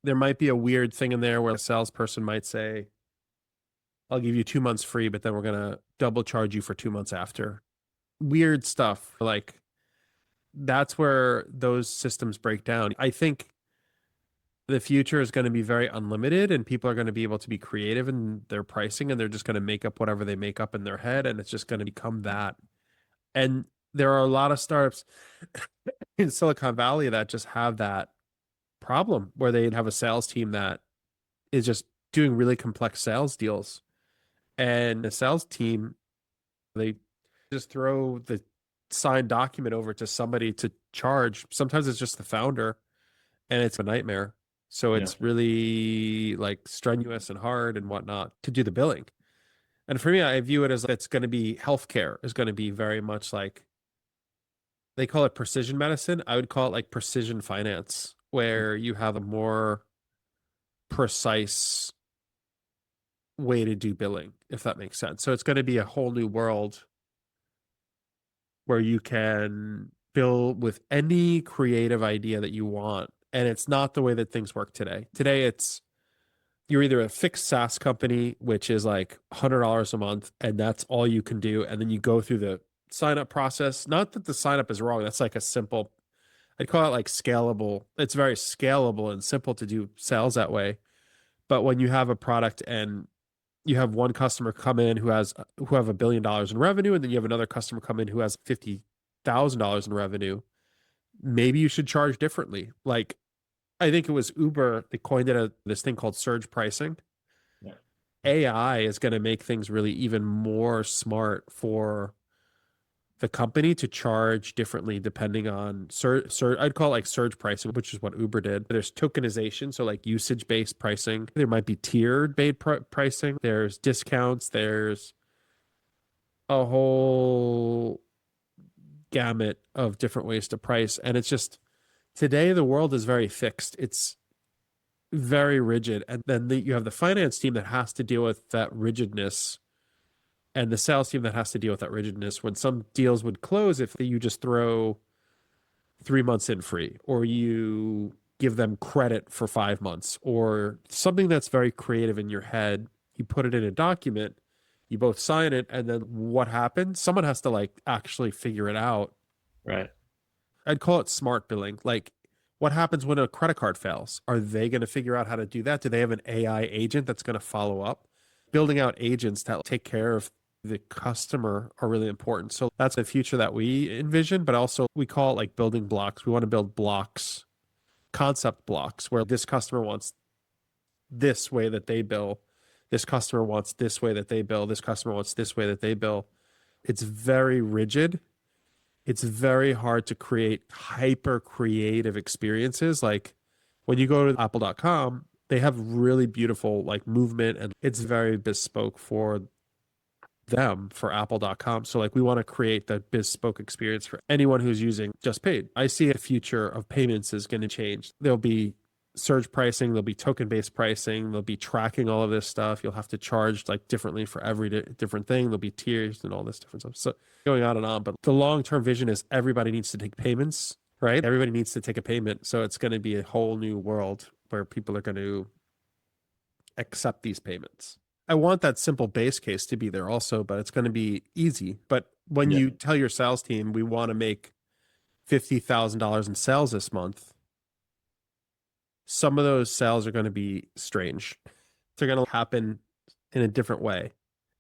There might be a weird thing in there where a salesperson might say, I'll give you 2 months free, but then we're going to double charge you for 2 months after. Weird stuff. Like that's where those systems break down. I think the future is going to be very unlimited and people are going to be able to be creative in their pricing and they're just going to make up whatever they make up in their head and it's just going to become that. And there are a lot of startups in Silicon Valley that just have that problem where they'd have a sales team that is just doing really complex sales deals. And the sales team, they just throw the signed document over to somebody to charge. Sometimes it's just the founder and it's a nightmare. So Yeah. it's really like strenuous and hard and whatnot to do the billing. And for me, I view it as it's going to be healthcare is going to be very much like they call it precision medicine. I would call it like precision finance, where you have a more precise way to do billing, if that makes sense. So it's going to be a whole new world where you can bill with any creative idea that you want. And it's not the way that things work today. Today, it's you're either a fixed SaaS company, which is like $100 a month, and that's all you can do. And then you go through the sign up process. Not that the sign up is wrong. That's like a simple, I'd call it like scalable. It's very scalable and simple to do sales that way. But when you have a product and you have one customer come in who have $1 billion in revenue, and then you have another customer come in who has $50,000 in revenue, maybe you should charge differently. Like I think it was Uber that coined this thing called surge pricing. Yeah. AI is going to make things really even more smart for the company to charge differently depending on I'd call it like surge pricing, which is what Uber did. There's tokenization, so like usage-based pricing. There might be tiered-based pricing. There's discounts. There's a whole gamut of different ways to price. And it's just today the world is very fixed. It's very rigid. And then you have the finance team that has to deal with that rigidness and the sales team that has to deal with that rigidness when some deals would close if you just throw 3 months in free or you give them credit for 5 months or something that's very creative in your head. You put it in a document, you both sign it, and then what happens? Someone has to like actually figure it out. Right. I'd call it smart billing. Like what happens when a credit card fails? Are they going to figure out how to do that? Do they have an AI agent that's going to follow up? Building out agents that take care of the customer are really important. So that's the future that we envision, but also we call it like building blocks. We want to build blocks, concept blocks, where this customer wants this way that they bill. This customer wants this way that they bill. This customer wants this way that they bill. It's very rigid. It's very hard to create hyper creative experiences. Like when you go to apple.com, they have really beautiful like movement and it's very bespoke for them for apple.com. So like we want to create that bespoke experience for anyone who's using JustPaid. I see a future of payments is going to change. There'll be surge pricing, there'll be token-based pricing, there'll be tracking all of this stuff. You'll have to charge like differently for every different thing. There'll be tiers and all this different stuff. So going on and on, but the long-term vision is everybody needs to take payments, right? Everybody needs to take a payment. So it's going to be a whole new world where people are going to accept these payments. I want that simple base case to be there also, but it's going to be easy. But when you tell your sales team, we want to make $50,000 in sales this month, some of those sales are going to be strange. They're going to happen in a different way.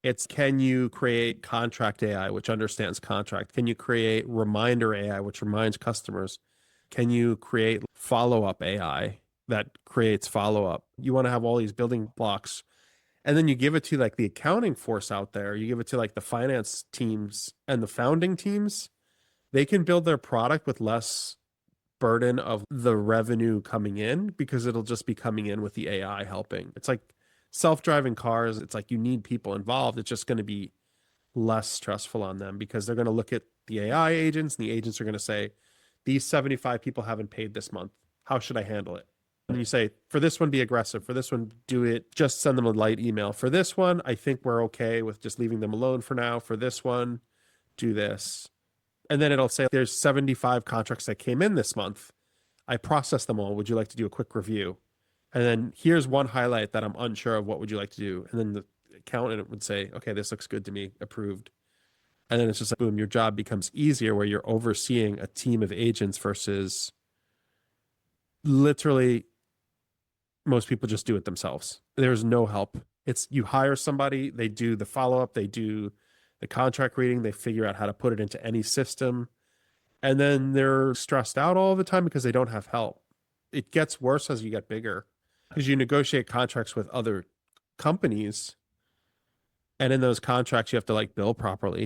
It's can you create contract AI, which understands contract? Can you create reminder AI, which reminds customers? Can you create follow-up AI that creates follow-up? You want to have all these building blocks. And then you give it to like the accounting force out there. You give it to like the finance teams and the founding teams. They can build their product with less burden of the revenue coming in because it'll just be coming in with the AI helping. It's like self-driving cars. It's like you need people involved. It's just going to be less stressful on them because they're going to look at the AI agents and the agents are going to say, these 75 people haven't paid this month. How should I handle it? And you say, for this one, be aggressive. For this one, do it. Just send them a light email. For this one, I think we're okay with just leaving them alone for now. For this one, do this. And then it'll say, there's 75 contracts that came in this month. I processed them all. Would you like to do a quick review? And then here's one highlight that I'm unsure of. What would you like to do? And then the accountant would say, okay, this looks good to me, approved. And then it's just like, boom, your job becomes easier where you're overseeing a team of agents versus literally most people just do it themselves. There's no help. It's you hire somebody, they do the follow-up, they do the contract reading, they figure out how to put it into any system, and then they're stressed out all the time because they don't have help. It gets worse as you get bigger because you negotiate contracts with other companies, and in those contracts you have to like bill properly.